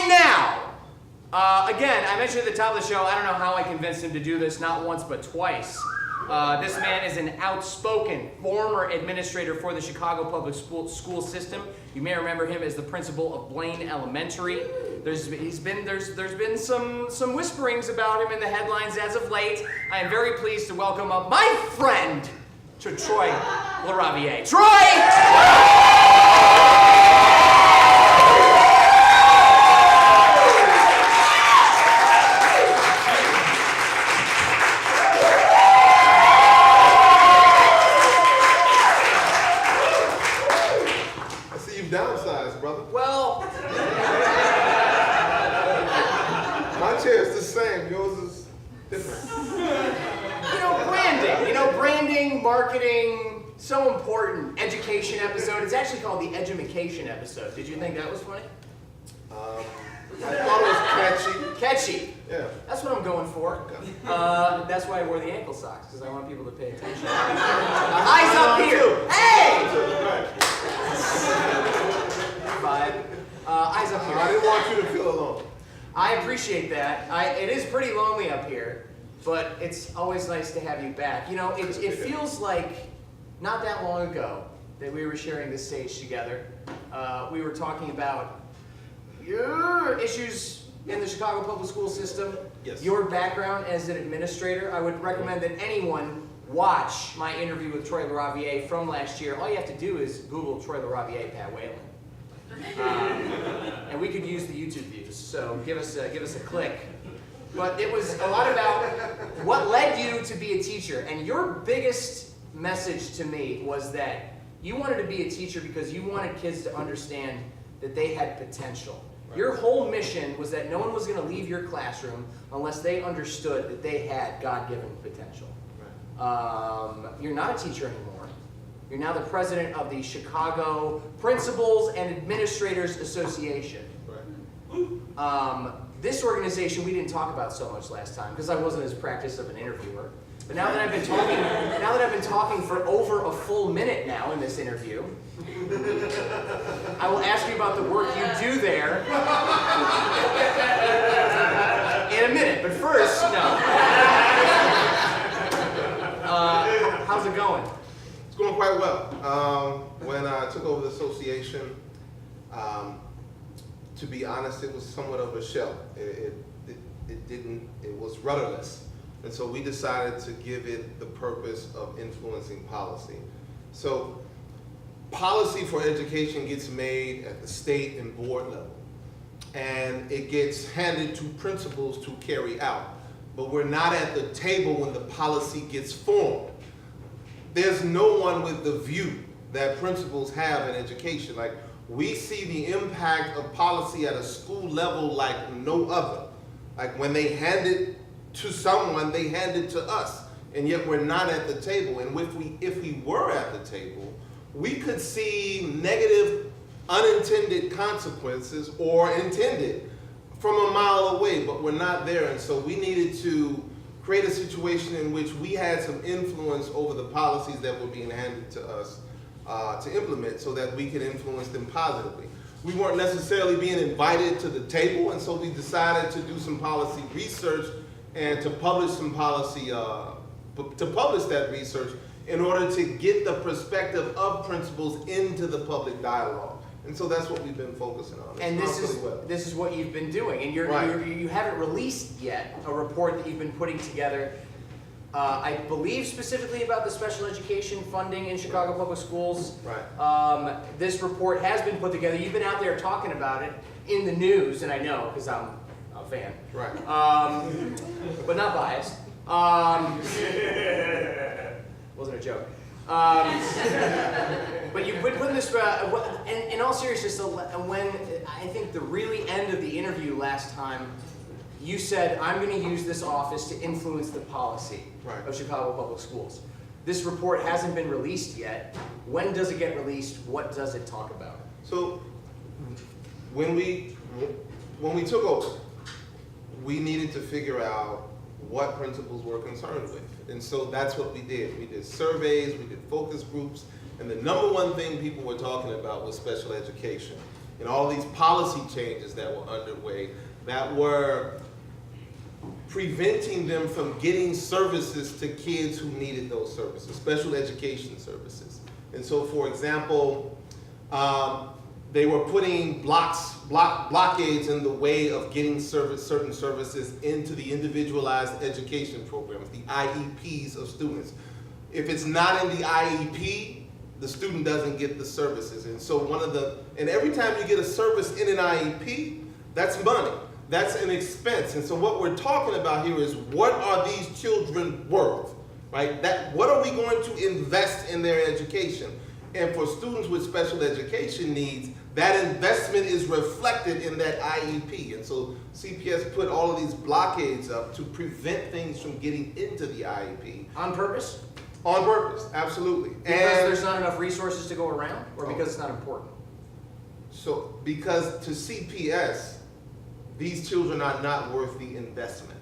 And now, again, I mentioned at the top of the show, I don't know how I convinced him to do this, not once but twice. This man is an outspoken former administrator for the Chicago public school system. You may remember him as the principal of Blaine Elementary. There's been some whisperings about him in the headlines as of late. I am very pleased to welcome up my friend to Troy LaRaviere. Troy! Downsized, brother. Well, my chair's the same. Yours is different. Branding, marketing, so important. Education episode. It's actually called the Edumacation episode. Did you think that was funny? I thought it was catchy. Catcy. Yeah. That's what I'm going for. That's why I wore the ankle socks, because I want people to pay attention. Eyes up here. Hey! Eyes up here. I didn't want you to feel alone. I appreciate that. It is pretty lonely up here, but it's always nice to have you back. You know, it feels like not that long ago that we were sharing this stage together. We were talking about your issues in the Chicago public school system, yes. Your background as an administrator. I would recommend that anyone watch my interview with Troy LaRaviere from last year. All you have to do is Google Troy LaRaviere, Pat Whalen. And we could use the YouTube views, so give us a click. But it was a lot about what led you to be a teacher, and your biggest message to me was that you wanted to be a teacher because you wanted kids to understand that they had potential. Right. Your whole mission was that no one was going to leave your classroom unless they understood that they had God-given potential. Right. You're not a teacher anymore. You're now the president of the Chicago Principals and Administrators Association. Right. This organization we didn't talk about so much last time because I wasn't as practiced of an interviewer. But now that I've been talking for over a full minute now in this interview, I will ask you about the work you do there in a minute. But first, no. How's it going? It's going quite well. When I took over the association, to be honest, it was somewhat of a shell. It was rudderless. And so we decided to give it the purpose of influencing policy. So policy for education gets made at the state and board level. And it gets handed to principals to carry out. But we're not at the table when the policy gets formed. There's no one with the view that principals have in education. Like, we see the impact of policy at a school level like no other. Like, when they hand it to someone, they hand it to us, and yet we're not at the table. And if we were at the table, we could see negative unintended consequences or intended from a mile away, but we're not there. And so we needed to create a situation in which we had some influence over the policies that were being handed to us to implement so that we could influence them positively. We weren't necessarily being invited to the table, and so we decided to do some policy research and to publish some policy, to publish that research in order to get the perspective of principals into the public dialogue. And so that's what we've been focusing on. And this is what you've been doing. And you haven't released yet a report that you've been putting together, I believe specifically about the special education funding in Chicago public schools. Right. This report has been put together. You've been out there talking about it in the news, and I know because I'm a fan. Right. But not biased. Wasn't a joke. But you've been putting this, in all seriousness, when I think the really end of the interview last time, you said, I'm going to use this office to influence the policy of Chicago public schools. This report hasn't been released yet. When does it get released? What does it talk about? So when we took over, we needed to figure out what principals were concerned with. And so that's what we did. We did surveys, we did focus groups, and the number one thing people were talking about was special education. and all these policy changes that were underway that were preventing them from getting services to kids who needed those services, special education services. And so, for example, they were putting blockades in the way of getting certain services into the individualized education programs, the IEPs of students. If it's not in the IEP, the student doesn't get the services. And so and every time you get a service in an IEP, that's money. That's an expense. And so what we're talking about here is, what are these children worth, right? What are we going to invest in their education? And for students with special education needs, that investment is reflected in that IEP. And so CPS put all of these blockades up to prevent things from getting into the IEP. On purpose? On purpose, absolutely. Because there's not enough resources to go around, or because it's not important? So, because to CPS, these children are not worth the investment,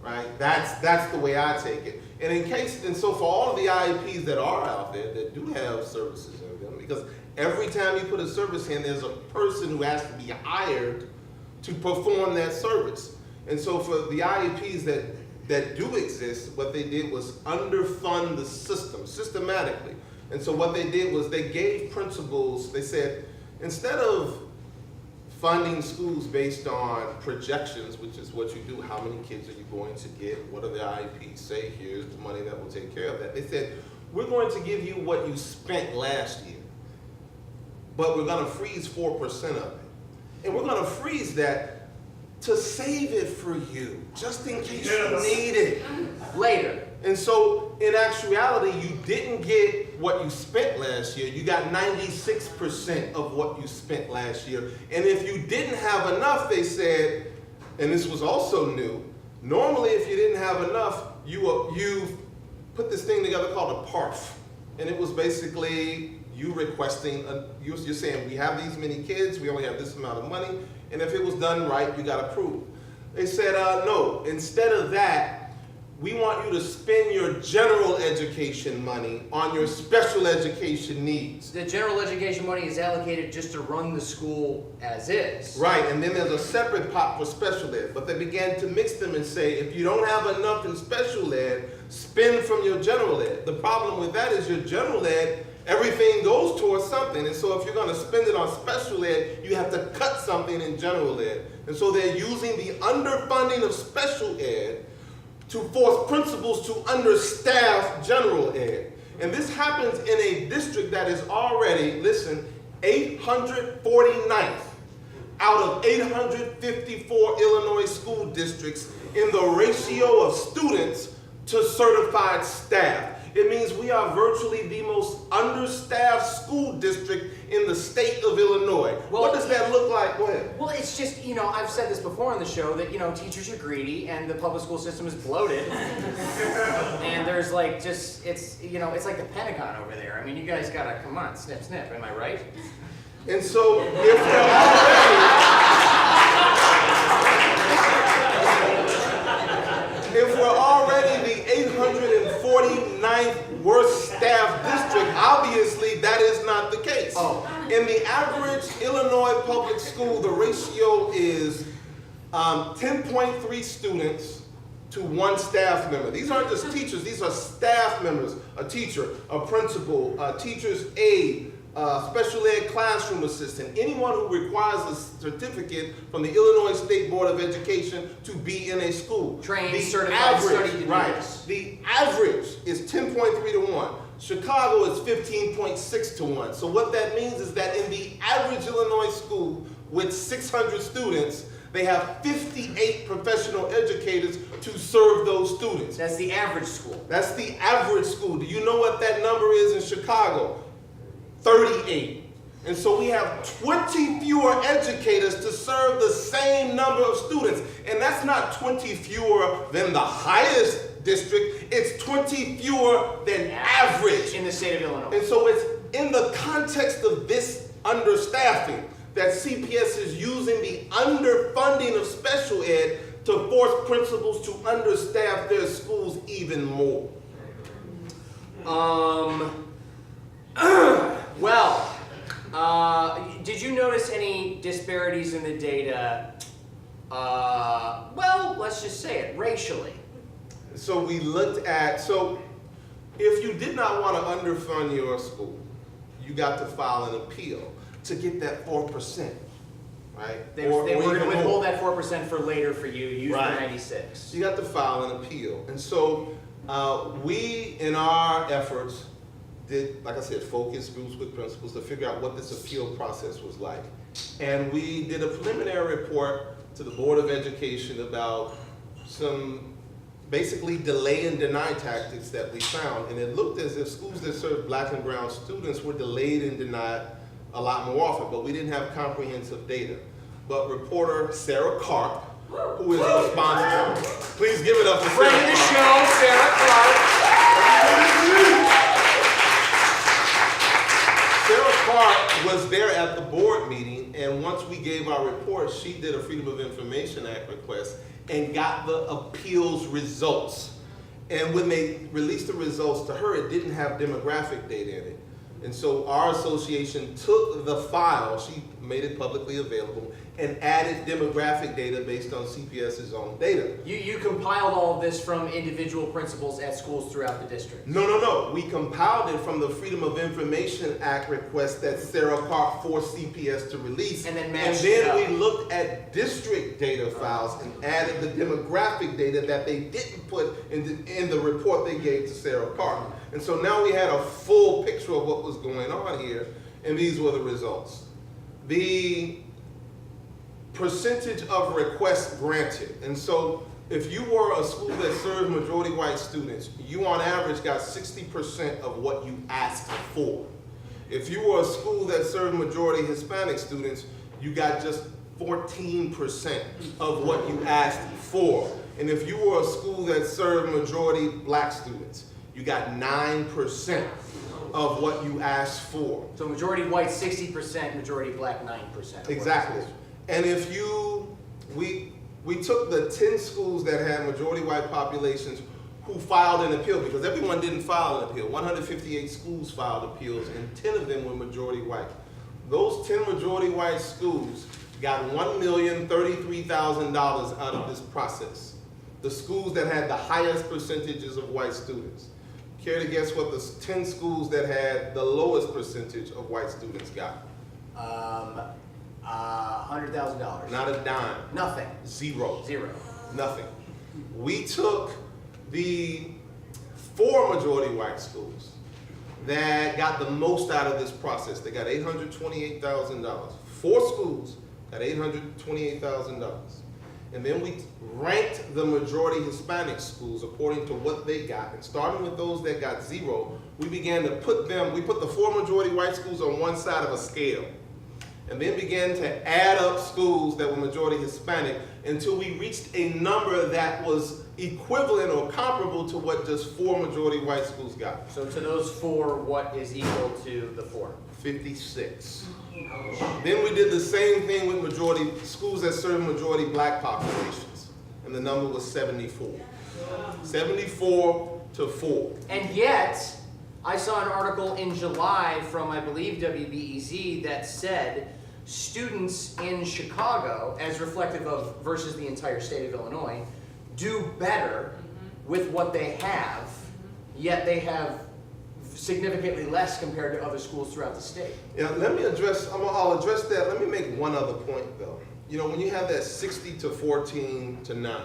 right? That's the way I take it. And so for all of the IEPs that are out there that do have services in them, because every time you put a service in, there's a person who has to be hired to perform that service. And so for the IEPs that do exist, what they did was underfund the system systematically. And so what they did was they gave principals, they said, instead of funding schools based on projections, which is what you do, how many kids are you going to get, what are the IEPs say, here's the money that will take care of that. They said, we're going to give you what you spent last year, but we're going to freeze 4% of it. And we're going to freeze that to save it for you, just in case you need it later. And so, in actuality, you didn't get what you spent last year. You got 96% of what you spent last year. And if you didn't have enough, they said, and this was also new, normally if you didn't have enough, you put this thing together called a PARF. And it was basically you requesting, you're saying, we have these many kids, we only have this amount of money, and if it was done right, you got approved. They said, no, instead of that, we want you to spend your general education money on your special education needs. The general education money is allocated just to run the school as is. Right, and then there's a separate pot for special ed. But they began to mix them and say, if you don't have enough in special ed, spend from your general ed. The problem with that is your general ed, everything goes towards something. And so if you're going to spend it on special ed, you have to cut something in general ed. And so they're using the underfunding of special ed to force principals to understaff general ed. And this happens in a district that is already, listen, 849th out of 854 Illinois school districts in the ratio of students to certified staff. It means we are virtually the most understaffed school district in the state of Illinois. Well, what does that look like? Go ahead. Well, it's just, I've said this before on the show that, teachers are greedy and the public school system is bloated. And there's it's like the Pentagon over there. I mean, you guys gotta, come on, snip, snip, am I right? And so, if we're already the 849th worst staffed district, obviously that is not the case. Oh. In the average Illinois public school, the ratio is 10.3 students to one staff member. These aren't just teachers, these are staff members, a teacher, a principal, a teacher's aide, special ed classroom assistant, anyone who requires a certificate from the Illinois State Board of Education to be in a school. Trained, certified, studied to do this. The average is 10.3 to 1. Chicago is 15.6 to 1. So what that means is that in the average Illinois school with 600 students, they have 58 professional educators to serve those students. That's the average school. That's the average school. Do you know what that number is in Chicago? 38. And so we have 20 fewer educators to serve the same number of students. And that's not 20 fewer than the highest district, it's 20 fewer than average. In the state of Illinois. And so it's in the context of this understaffing that CPS is using the underfunding of special ed to force principals to understaff their schools even more. Well, Did you notice any disparities in the data? Well, let's just say it, racially. So we looked at, so if you did not want to underfund your school, you got to file an appeal to get that 4%, right? They were going to even withhold more. that 4% for later for you, use Right. the 96. You got to file an appeal. And so we, in our efforts, did, like I said, focus groups with principals to figure out what this appeal process was like. And we did a preliminary report to the Board of Education about some basically delay and deny tactics that we found. And it looked as if schools that served black and brown students were delayed and denied a lot more often, but we didn't have comprehensive data. But reporter Sarah Karp, who is responsible, please give it up for Friend Sarah of the Karp. show, Sarah Clark. Sarah Clark was there at the board meeting, and once we gave our report, she did a Freedom of Information Act request and got the appeals results. And when they released the results to her, it didn't have demographic data in it. And so our association took the file, she made it publicly available, and added demographic data based on CPS's own data. You compiled all of this from individual principals at schools throughout the district. No. We compiled it from the Freedom of Information Act request that Sarah Park forced CPS to release. And then matched it up. we looked at district data files and added the demographic data that they didn't put in the report they gave to Sarah Park. And so now we had a full picture of what was going on here, and these were the results. The percentage of requests granted. And so if you were a school that served majority white students, you on average got 60% of what you asked for. If you were a school that served majority Hispanic students, you got just 14% of what you asked for. And if you were a school that served majority black students, you got 9% of what you asked for. So majority white 60%, majority black 9%. Exactly. And if we took the 10 schools that had majority white populations who filed an appeal, because everyone didn't file an appeal. 158 schools filed appeals, and 10 of them were majority white. Those 10 majority white schools got $1,033,000 out of this process. The schools that had the highest percentages of white students. Care to guess what the 10 schools that had the lowest percentage of white students got? $100,000. Not a dime. Nothing. Zero. Zero. Nothing. We took the 4 majority white schools that got the most out of this process. They got $828,000. 4 schools got $828,000. And then we ranked the majority Hispanic schools according to what they got. And starting with those that got 0, we began to put the 4 majority white schools on one side of a scale. And then began to add up schools that were majority Hispanic until we reached a number that was equivalent or comparable to what just 4 majority white schools got. So to those 4, what is equal to the 4? 56. Then we did the same thing with majority schools that serve majority black populations, and the number was 74. 74 to 4. And yet, I saw an article in July from, I believe, WBEZ that said students in Chicago, as reflective of versus the entire state of Illinois, do better with what they have, yet they have significantly less compared to other schools throughout the state. Yeah, let me address, I'll address that. Let me make one other point though. You know, when you have that 60 to 14 to 9,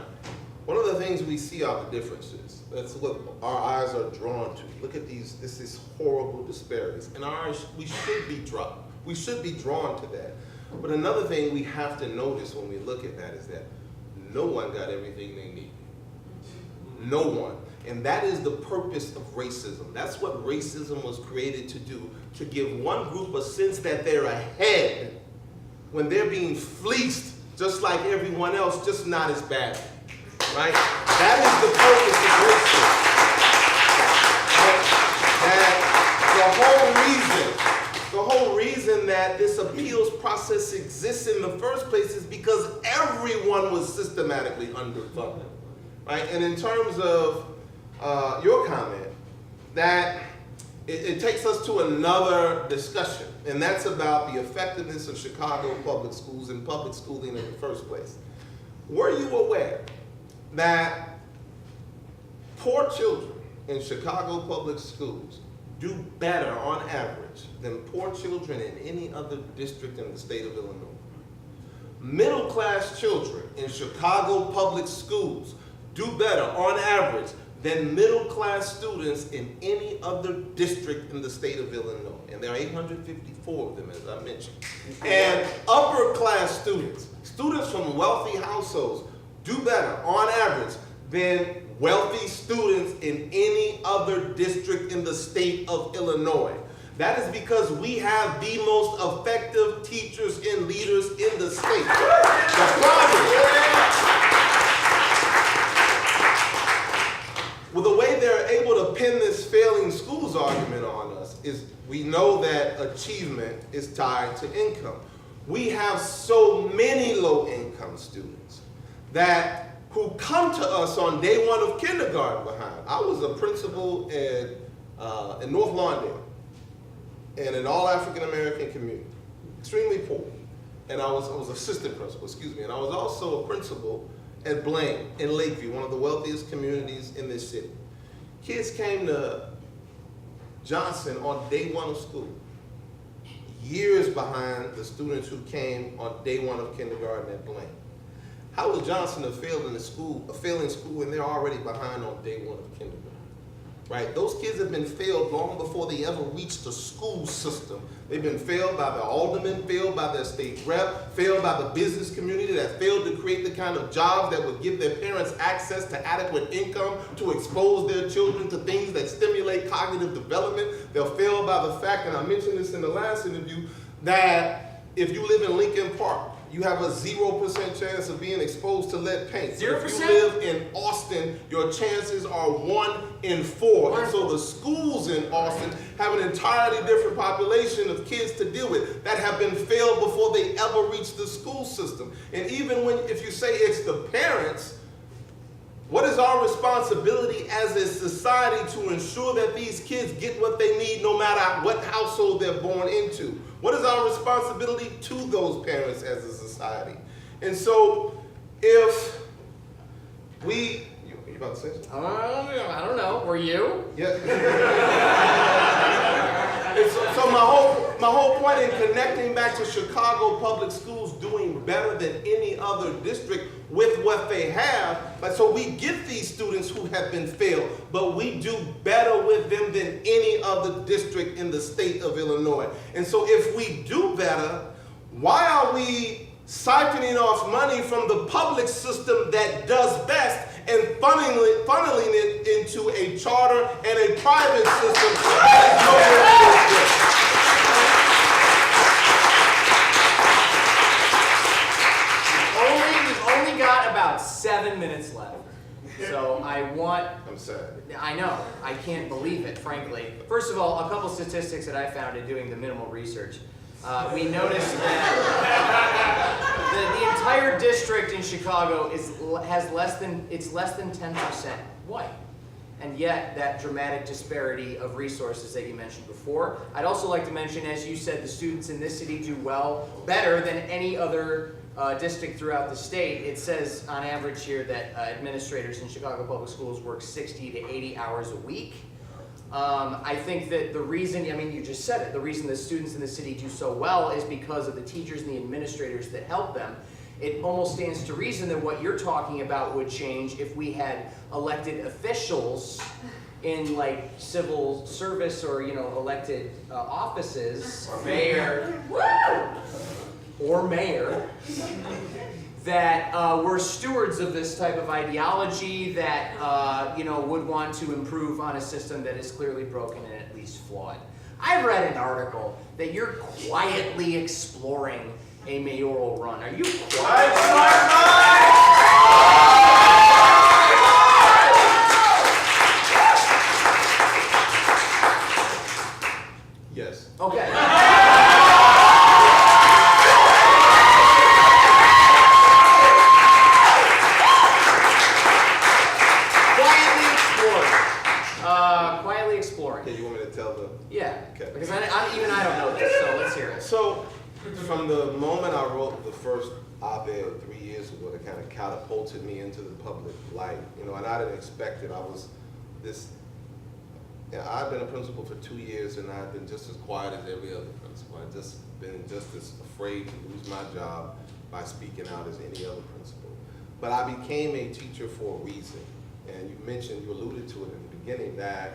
one of the things we see are the differences. That's what our eyes are drawn to. Look at this is horrible disparities. And our eyes, we should be drawn to that. But another thing we have to notice when we look at that is that no one got everything they need. No one. And that is the purpose of racism. That's what racism was created to do, to give one group a sense that they're ahead when they're being fleeced just like everyone else, just not as bad. Right? That is the purpose of racism. That the whole reason that this appeals process exists in the first place is because everyone was systematically underfunded. Right? And in terms of your comment, that it takes us to another discussion, and that's about the effectiveness of Chicago public schools and public schooling in the first place. Were you aware that poor children in Chicago public schools do better on average than poor children in any other district in the state of Illinois? Middle-class children in Chicago public schools do better on average than middle-class students in any other district in the state of Illinois. And there are 854 of them, as I mentioned. And upper-class students, students from wealthy households, do better on average than wealthy students in any other district in the state of Illinois. That is because we have the most effective teachers and leaders in the state. The problem, well, the way they're able to pin this failing schools argument on us is we know that achievement is tied to income. We have so many low-income students who come to us on day one of kindergarten behind. I was a principal in North Lawndale, in an all-African-American community, extremely poor. And I was assistant principal, and I was also a principal at Blaine in Lakeview, one of the wealthiest communities in this city. Kids came to Johnson on day one of school, years behind the students who came on day one of kindergarten at Blaine. How is Johnson a failing school when they're already behind on day one of kindergarten? Right? Those kids have been failed long before they ever reached the school system. They've been failed by the alderman, failed by their state rep, failed by the business community that failed to create the kind of jobs that would give their parents access to adequate income to expose their children to things that stimulate cognitive development. They're failed by the fact, and I mentioned this in the last interview, that if you live in Lincoln Park, you have a 0% chance of being exposed to lead paint. 0%? If you live in Austin, your chances are 1 in 4. And so the schools in Austin have an entirely different population of kids to deal with that have been failed before they ever reach the school system. And even if you say it's the parents, what is our responsibility as a society to ensure that these kids get what they need no matter what household they're born into? What is our responsibility to those parents as a society? And so if you about to say something? I don't know. Were you? Yeah. So my whole point in connecting back to Chicago public schools doing better than any other district with what they have, so we get these students who have been failed, but we do better with them than any other district in the state of Illinois. And so if we do better, why are we siphoning off money from the public system that does best and funneling it into a charter and a private system that is nowhere We've only got about 7 minutes left. So I'm sad. I know, I can't believe it, frankly. First of all, a couple statistics that I found in doing the minimal research. We noticed that the entire district in Chicago has less than 10% white. And yet, that dramatic disparity of resources that you mentioned before. I'd also like to mention, as you said, the students in this city do better than any other district throughout the state. It says on average here that administrators in Chicago Public Schools work 60 to 80 hours a week. I think that the reason, you just said it, the reason the students in the city do so well is because of the teachers and the administrators that help them. It almost stands to reason that what you're talking about would change if we had elected officials in like civil service or elected offices, mayor, that were stewards of this type of ideology that would want to improve on a system that is clearly broken and at least flawed. I read an article that you're quietly exploring a mayoral run. Are you Yes. Okay. Quietly exploring. Okay, you want me to tell the Okay. Because even I don't know this, so let's hear it. So, from the moment I wrote the first op-ed 3 years ago, that kind of catapulted me into the public light, you know, and I didn't expect it. I've been a principal for 2 years, and I've been just as quiet as every other principal. I've just been just as afraid to lose my job by speaking out as any other principal. But I became a teacher for a reason. And you alluded to it in the beginning, that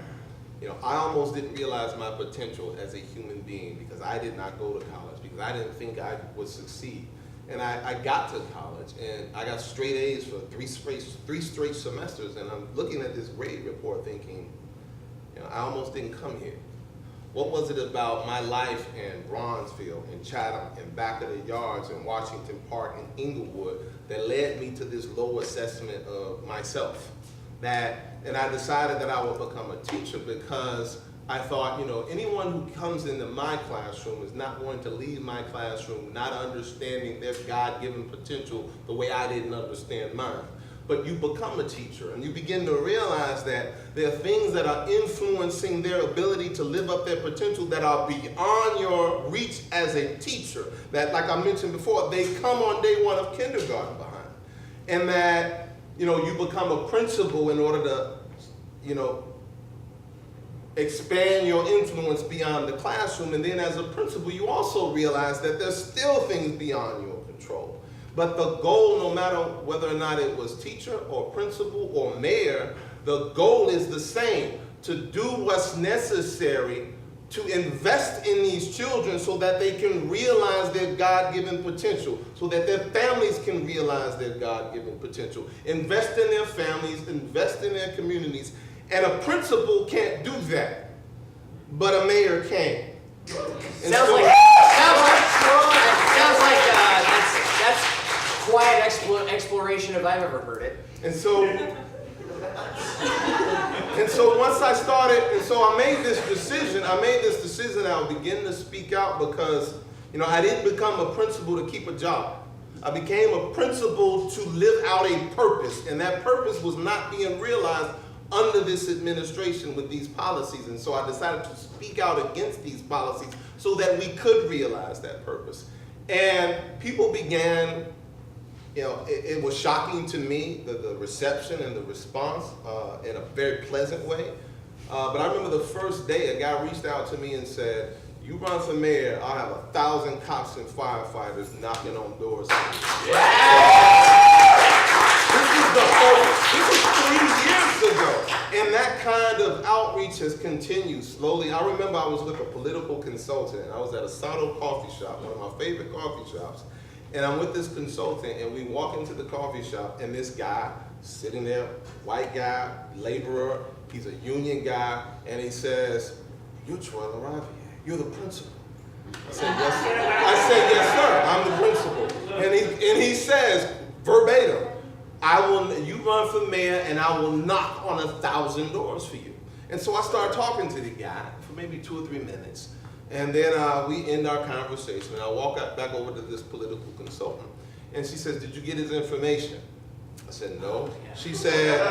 I almost didn't realize my potential as a human being because I did not go to college, because I didn't think I would succeed. And I got to college, and I got straight A's for three straight semesters, and I'm looking at this grade report thinking, I almost didn't come here. What was it about my life in Bronzeville, in Chatham, in Back of the Yards, in Washington Park, in Inglewood, that led me to this low assessment of myself? And I decided that I would become a teacher because I thought, anyone who comes into my classroom is not going to leave my classroom not understanding their God-given potential the way I didn't understand mine. But you become a teacher and you begin to realize that there are things that are influencing their ability to live up their potential that are beyond your reach as a teacher. That, like I mentioned before, they come on day one of kindergarten behind. And that, you become a principal in order to, expand your influence beyond the classroom. And then as a principal, you also realize that there's still things beyond your control. But the goal, no matter whether or not it was teacher or principal or mayor, the goal is the same: to do what's necessary to invest in these children so that they can realize their God-given potential, so that their families can realize their God-given potential. Invest in their families, invest in their communities. And a principal can't do that, but a mayor can. Sounds like that's quiet exploration if I've ever heard it. And so once I started, I made this decision I would begin to speak out because, I didn't become a principal to keep a job. I became a principal to live out a purpose, and that purpose was not being realized under this administration with these policies. And so I decided to speak out against these policies so that we could realize that purpose. And people began, it was shocking to me, the reception and the response in a very pleasant way. But I remember the first day a guy reached out to me and said, "You run for mayor, I'll have 1,000 cops and firefighters knocking on doors." This is 3 years ago. And that kind of outreach has continued slowly. I remember I was with a political consultant, and I was at a Sato coffee shop, one of my favorite coffee shops. And I'm with this consultant, and we walk into the coffee shop, and this guy sitting there, white guy, laborer, he's a union guy, and he says, "You're Troy LaRaviere, you're the principal." I said, "Yes, sir, I'm the principal." And he says, verbatim, "You run for mayor, and I will knock on 1,000 doors for you." And so I started talking to the guy for maybe 2 or 3 minutes. And then we end our conversation, and I walk back over to this political consultant. And she says, "Did you get his information?" I said, "No." She said,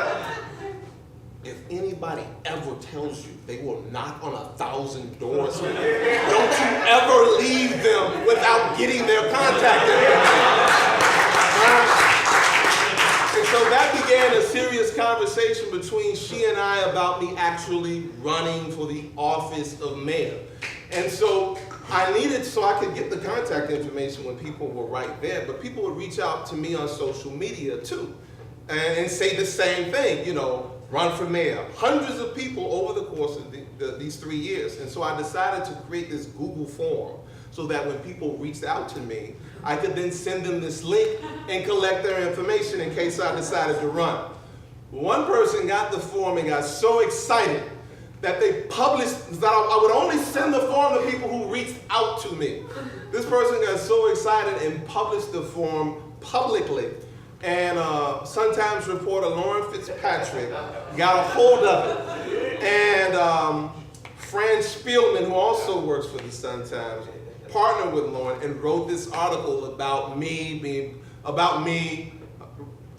"If anybody ever tells you they will knock on 1,000 doors for you, don't you ever leave them without getting their contact information." And so that began a serious conversation between she and I about me actually running for the office of mayor. And so I needed, so I could get the contact information when people were right there, but people would reach out to me on social media too and say the same thing, run for mayor. Hundreds of people over the course of these 3 years. And so I decided to create this Google form so that when people reached out to me, I could then send them this link and collect their information in case I decided to run. One person got the form and got so excited that they published, that I would only send the form to people who reached out to me. This person got so excited and published the form publicly. And Sun-Times reporter Lauren Fitzpatrick got a hold of it. And Fran Spielman, who also works for the Sun-Times, partnered with Lauren and wrote this article about me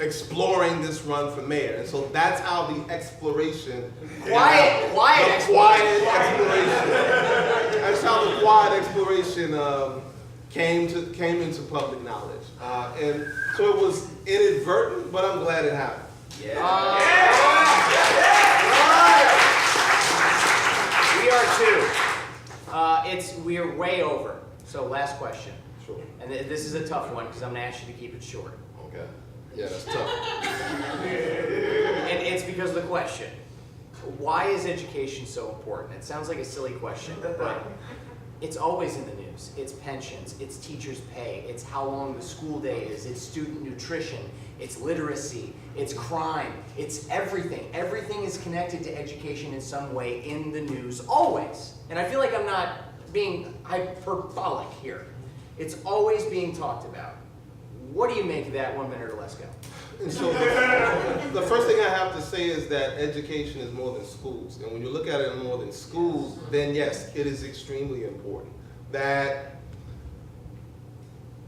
exploring this run for mayor. And so that's how the exploration, quiet exploration That's how the quad exploration came into public knowledge. And so it was inadvertent, but I'm glad it happened. We are too. We are way over. So last question. Sure. And this is a tough one because I'm going to ask you to keep it short. Okay. Yeah, that's tough. And it's because of the question. Why is education so important? It sounds like a silly question, but it's always in the news. It's pensions, it's teachers' pay, it's how long the school day is, it's student nutrition, it's literacy, it's crime, it's everything. Everything is connected to education in some way in the news, always. And I feel like I'm not being hyperbolic here. It's always being talked about. What do you make of that? 1 minute or less go. And so the first thing I have to say is that education is more than schools. And when you look at it more than schools, then yes, it is extremely important. That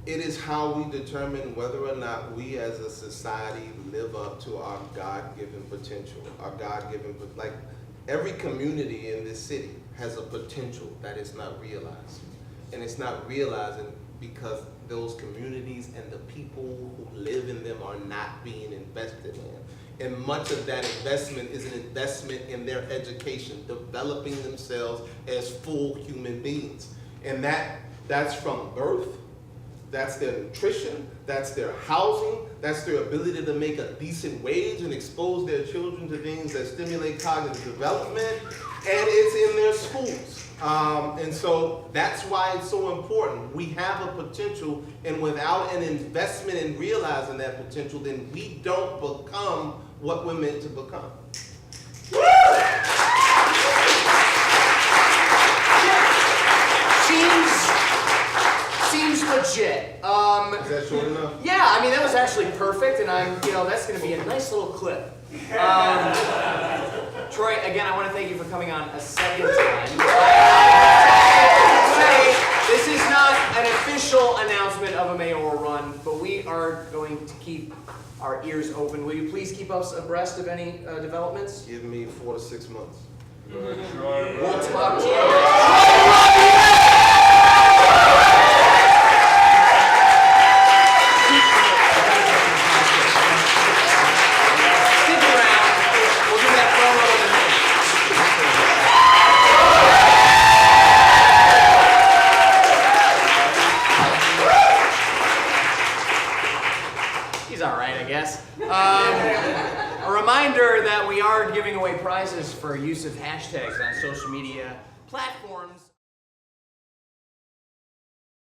it is how we determine whether or not we as a society live up to our God-given potential. Our God-given, like every community in this city has a potential that is not realized. And it's not realizing because those communities and the people who live in them are not being invested in. And much of that investment is an investment in their education, developing themselves as full human beings. And that's from birth, that's their nutrition, that's their housing, that's their ability to make a decent wage and expose their children to things that stimulate cognitive development, and it's in their schools. And so that's why it's so important. We have a potential, and without an investment in realizing that potential, then we don't become what we're meant to become. Seems legit. Is that short enough? Yeah, I mean, that was actually perfect, and that's going to be a nice little clip. Troy, again, I want to thank you for coming on a second time. This is not an official announcement of a mayoral run, but we are going to keep our ears open. Will you please keep us abreast of any developments? Give me 4 to 6 months. We'll talk to you. A reminder that we are giving away prizes for use of hashtags on social media platforms.